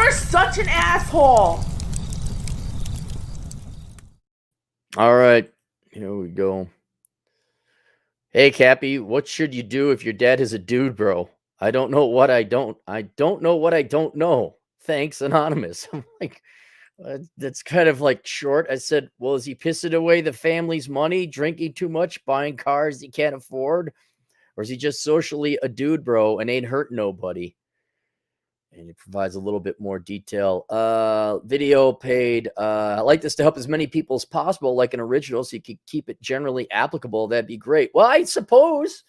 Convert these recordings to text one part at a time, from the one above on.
You're such an asshole. All right, here we go. Hey, Cappy, what should you do if your dad is a dude, bro? I don't know what I don't. I don't know what I don't know. Thanks, Anonymous. I'm like, that's kind of like short. I said, well, is he pissing away the family's money, drinking too much, buying cars he can't afford? Or is he just socially a dude, bro, and ain't hurting nobody? And it provides a little bit more detail. Video paid. I like this to help as many people as possible, like an original, so you could keep it generally applicable. That'd be great. Well, I suppose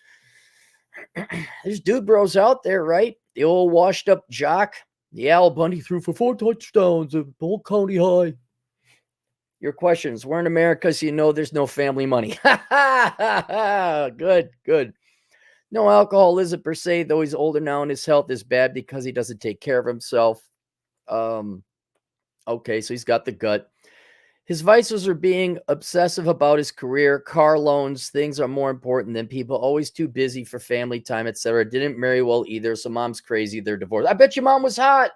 there's dude bros out there, right? The old washed up jock. The Al Bundy threw for 4 touchdowns at Polk County High. Your questions. We're in America, so you know there's no family money. Good, good. No alcoholism per se, though he's older now and his health is bad because he doesn't take care of himself. Okay, so he's got the gut. His vices are being obsessive about his career, car loans, things are more important than people, always too busy for family time, etc. Didn't marry well either, so mom's crazy, they're divorced. I bet your mom was hot.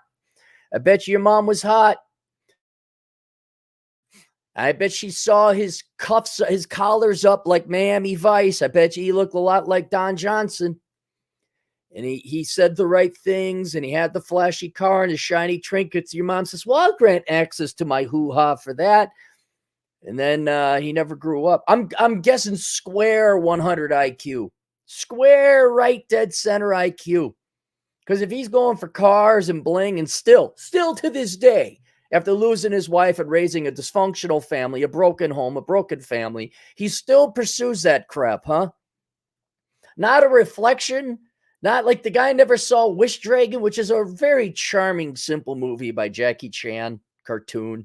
I bet your mom was hot. I bet she saw his cuffs, his collars up like Miami Vice. I bet you he looked a lot like Don Johnson. And he said the right things, and he had the flashy car and the shiny trinkets. Your mom says, well, I'll grant access to my hoo-ha for that. And then he never grew up. I'm guessing square 100 IQ. Square right dead center IQ. Because if he's going for cars and bling and still to this day, after losing his wife and raising a dysfunctional family, a broken home, a broken family, he still pursues that crap, huh? Not a reflection. Not like the guy never saw Wish Dragon, which is a very charming, simple movie by Jackie Chan, cartoon.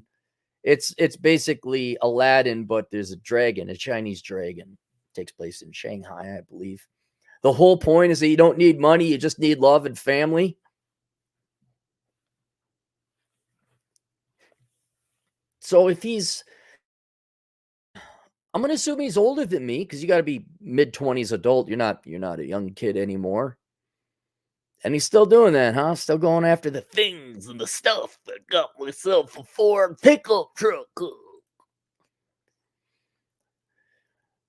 It's basically Aladdin, but there's a dragon, a Chinese dragon. It takes place in Shanghai, I believe. The whole point is that you don't need money, you just need love and family. So if he's, I'm going to assume he's older than me because you got to be mid-20s adult. You're not a young kid anymore. And he's still doing that, huh? Still going after the things and the stuff that got myself a Ford pickup truck.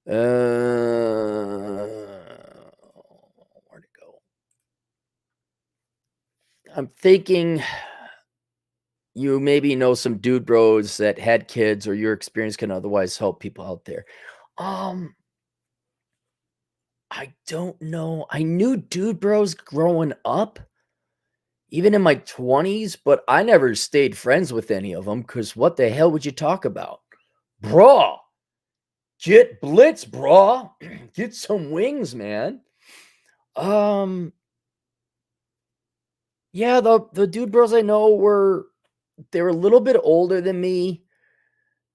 Where'd it go? I'm thinking you maybe know some dude bros that had kids, or your experience can otherwise help people out there. I don't know. I knew dude bros growing up, even in my 20s, but I never stayed friends with any of them because what the hell would you talk about? Bruh, get blitz, bruh. Get some wings, man. Yeah, the dude bros I know they were a little bit older than me.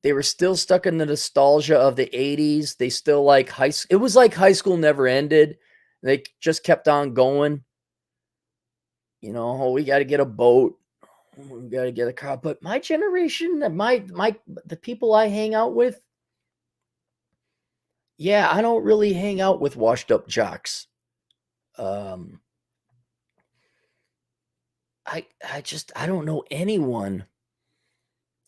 They were still stuck in the nostalgia of the 80s. They still like it was like high school never ended. They just kept on going. You know, oh, we got to get a boat. We got to get a car. But my generation, the people I hang out with, yeah, I don't really hang out with washed up jocks. I don't know anyone.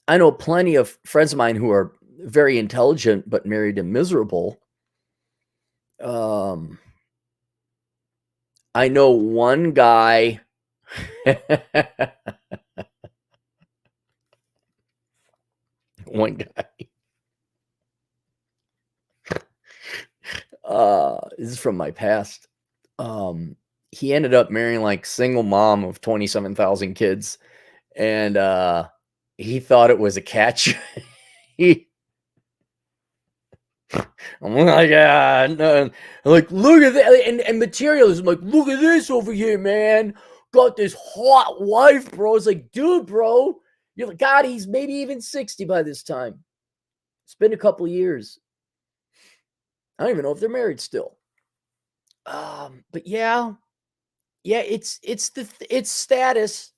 I know plenty of friends of mine who are very intelligent but married and miserable. I know one guy. One guy. This is from my past. He ended up marrying like single mom of 27,000 kids, and he thought it was a catch. I'm like, yeah, no. Like, look at that, and materialism. Like, look at this over here, man. Got this hot wife, bro. It's like, dude, bro, you're like, God, he's maybe even 60 by this time. It's been a couple of years. I don't even know if they're married still. But yeah, it's status.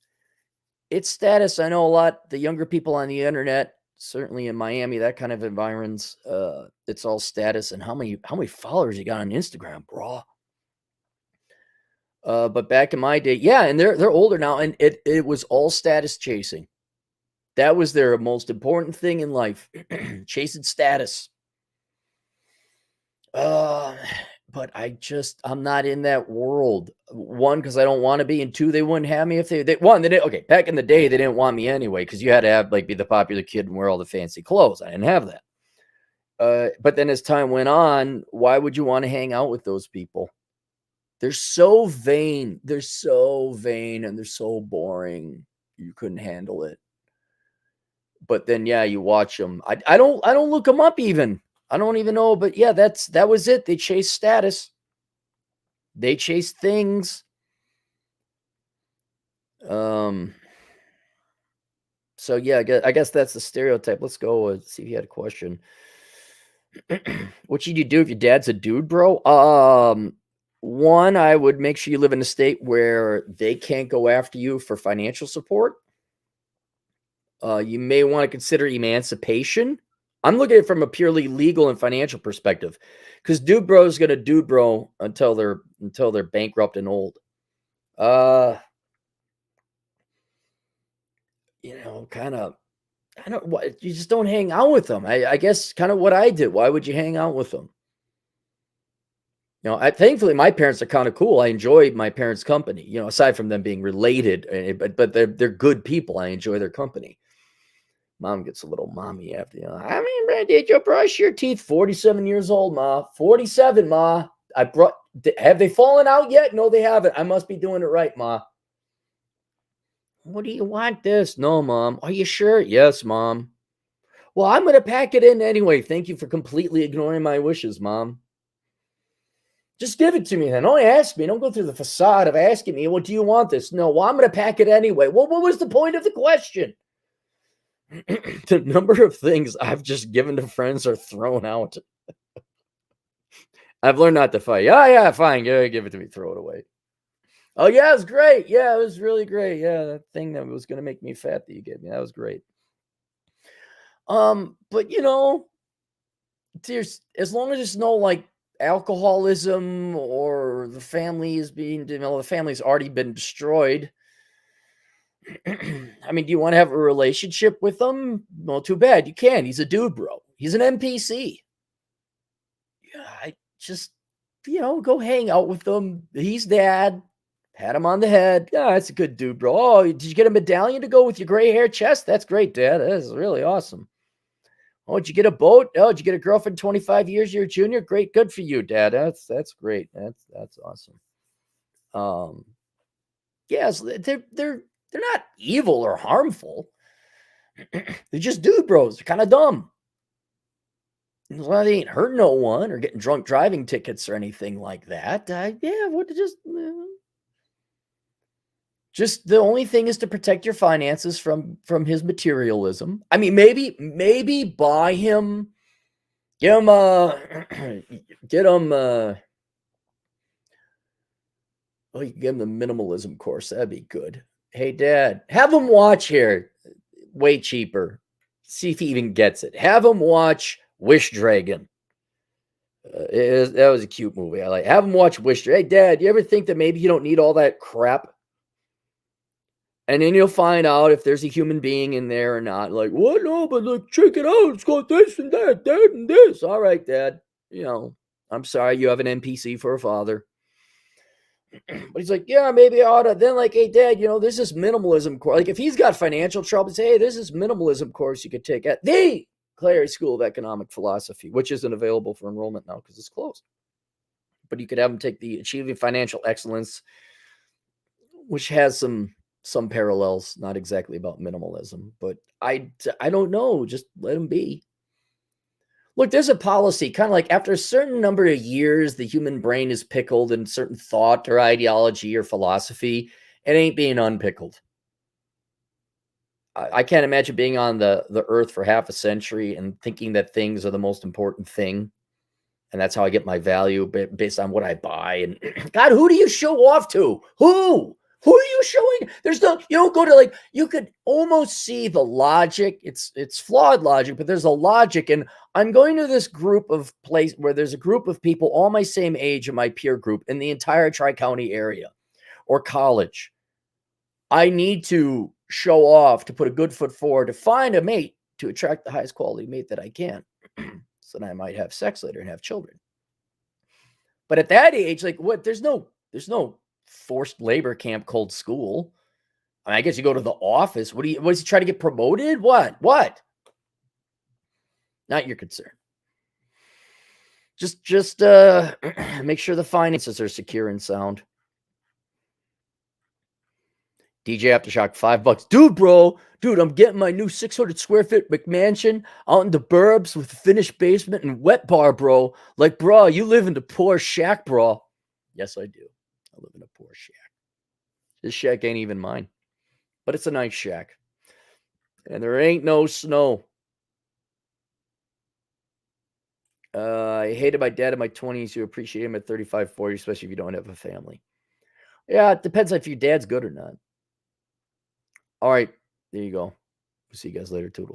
It's status. I know a lot. The younger people on the internet, certainly in Miami, that kind of environs, it's all status. And how many followers you got on Instagram, bro? But back in my day, yeah, and they're older now, and it was all status chasing. That was their most important thing in life, chasing status. But I'm not in that world. One, because I don't want to be, and two, they wouldn't have me if they didn't. Okay, back in the day, they didn't want me anyway, because you had to have be the popular kid and wear all the fancy clothes. I didn't have that. But then as time went on, why would you want to hang out with those people? They're so vain. They're so vain and they're so boring. You couldn't handle it. But then, yeah, you watch them. I don't look them up even. I don't even know. But yeah, that was it. They chase status. They chase things. So yeah, I guess that's the stereotype. Let's go see if you had a question. What should you do if your dad's a dude, bro? One, I would make sure you live in a state where they can't go after you for financial support. You may want to consider emancipation. I'm looking at it from a purely legal and financial perspective, because dude bro is gonna dude bro until they're bankrupt and old. Kind of. I don't. What you just don't hang out with them. I guess kind of what I did. Why would you hang out with them? Thankfully my parents are kind of cool. I enjoy my parents' company. Aside from them being related, but they're good people. I enjoy their company. Mom gets a little mommy after, I mean, did you brush your teeth? 47 years old, Ma. 47, Ma. Have they fallen out yet? No, they haven't. I must be doing it right, Ma. What do you want this? No, Mom. Are you sure? Yes, Mom. Well, I'm going to pack it in anyway. Thank you for completely ignoring my wishes, Mom. Just give it to me then. Don't ask me. Don't go through the facade of asking me, well, do you want this? No, well, I'm going to pack it anyway. Well, what was the point of the question? The number of things I've just given to friends are thrown out. I've learned not to fight. Yeah, fine. Yeah, give it to me. Throw it away. Oh, yeah, it was great. Yeah, it was really great. Yeah, that thing that was going to make me fat that you gave me. That was great. But there's, as long as there's no alcoholism or the family is being, the family's already been destroyed. I mean, do you want to have a relationship with him? Well, too bad. You can. He's a dude, bro. He's an NPC. Yeah, I just, go hang out with him. He's dad. Pat him on the head. Yeah, that's a good dude, bro. Oh, did you get a medallion to go with your gray hair chest? That's great, Dad. That is really awesome. Oh, did you get a boat? Oh, did you get a girlfriend 25 years? You're a junior? Great. Good for you, Dad. That's great. That's awesome. Yes, they're not evil or harmful. They're just dude bros. They're kind of dumb. Well, they ain't hurt no one or getting drunk driving tickets or anything like that. Just the only thing is to protect your finances from his materialism. I mean, maybe buy him, get him oh, you can give him the minimalism course. That'd be good. Hey, Dad, have him watch here. Way cheaper. See if he even gets it. Have him watch Wish Dragon. That was a cute movie. I like. Have him watch Wish Dragon. Hey, Dad, you ever think that maybe you don't need all that crap? And then you'll find out if there's a human being in there or not. Like, what? No, but look, check it out. It's got this and that, and this. All right, Dad. I'm sorry you have an NPC for a father. But he's like, yeah, maybe I ought to. Then hey, Dad, this is minimalism course. Like if he's got financial trouble, say, hey, this is minimalism course you could take at the Clary School of Economic Philosophy, which isn't available for enrollment now because it's closed. But you could have him take the Achieving Financial Excellence, which has some parallels, not exactly about minimalism, but I don't know. Just let him be. Look, there's a policy kind of like after a certain number of years, the human brain is pickled in certain thought or ideology or philosophy. It ain't being unpickled. I can't imagine being on the earth for half a century and thinking that things are the most important thing. And that's how I get my value based on what I buy. And God, who do you show off to? Who are you showing? You don't go to you could almost see the logic. It's flawed logic, but there's a logic. And I'm going to this group of place where there's a group of people all my same age in my peer group in the entire Tri-County area. or college. I need to show off, to put a good foot forward, to find a mate, to attract the highest quality mate that I can. So then I might have sex later and have children. But at that age, like what? There's no forced labor camp called school. I mean, I guess you go to the office. What is he trying to get promoted? What? Not your concern. Just make sure the finances are secure and sound. DJ Aftershock, $5. Dude, I'm getting my new 600 square foot McMansion out in the burbs with a finished basement and wet bar, bro. Like, bro, you live in the poor shack, bro. Yes, I do. I live in a poor shack. This shack ain't even mine, but it's a nice shack. And there ain't no snow. I hated my dad in my 20s. You appreciate him at 35, 40, especially if you don't have a family. Yeah, it depends if your dad's good or not. All right, there you go. See you guys later, Toodles.